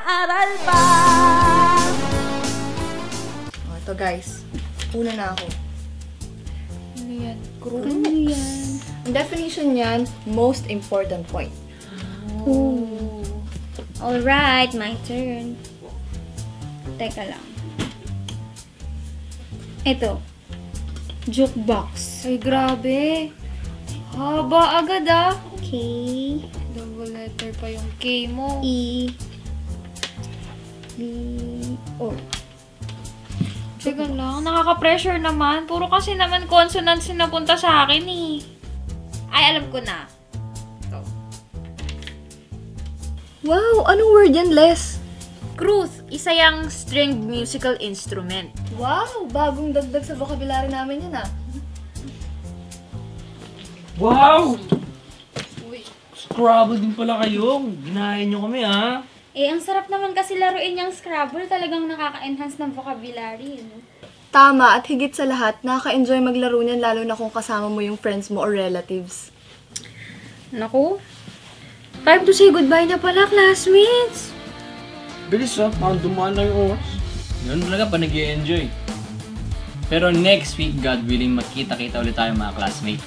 Aral pa! Ito guys, una na ako. Ano yan? Ano yan? Ang definition niyan, most important point. Ooh. Alright, my turn. Teka lang. Ito. Jukebox. Ay, grabe. Haba agad ah. K. Double letter pa yung K mo. E. B. O. Teka lang, nakaka-pressure naman. Puro kasi naman consonants yung napunta sa akin eh. Ay, alam ko na. Ito. Wow, anong word yan, Les? Cruz, isa yung stringed musical instrument. Wow, bagong dagdag sa vocabulary namin yan ah. Wow! Scrabble din pala kayo. Ginaya nyo kami, ha? Eh, ang sarap naman kasi laruin yung Scrabble. Talagang nakaka-enhance ng vocabulary. No? Tama, at higit sa lahat, nakaka-enjoy maglaro niyan lalo na kung kasama mo yung friends mo or relatives. Naku, time to say goodbye na pala, classmates. Bilis, ha? Parang dumaan na yung oras. Yun talaga pa nag-i-enjoy. Pero next week, God willing, magkita-kita ulit tayo mga classmates.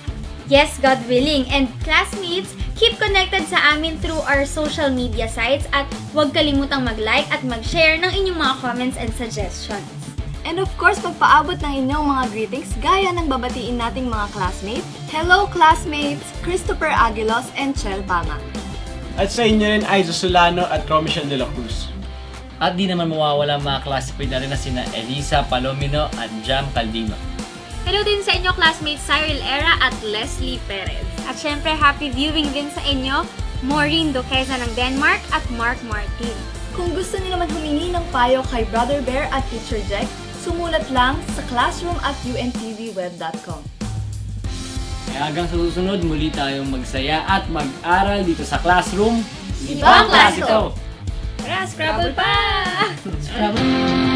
Yes, God willing. And classmates, keep connected sa amin through our social media sites at huwag kalimutang mag-like at mag-share ng inyong mga comments and suggestions. And of course, magpaabot ng inyong mga greetings gaya ng babatiin nating mga classmates. Hello classmates! Christopher Aguilos and Chel Pama. At sa inyo rin, Aizo Solano at Romichelle de la Cruz. At di naman mawawala mga classmates na rin na sina Elisa Palomino at Jam Caldino. Hello din sa inyo, classmates Cyril Era at Leslie Perez. At syempre, happy viewing din sa inyo, Maureen Duquesa ng Denmark at Mark Martin. Kung gusto niyo naman humingi ng payo kay Brother Bear at Teacher Jack, sumulat lang sa classroom@untvweb.com. Kaya hanggang sa susunod, muli tayong magsaya at mag-aral dito sa classroom. Ibang klase to! Tara, Scrabble pa! Scrabble!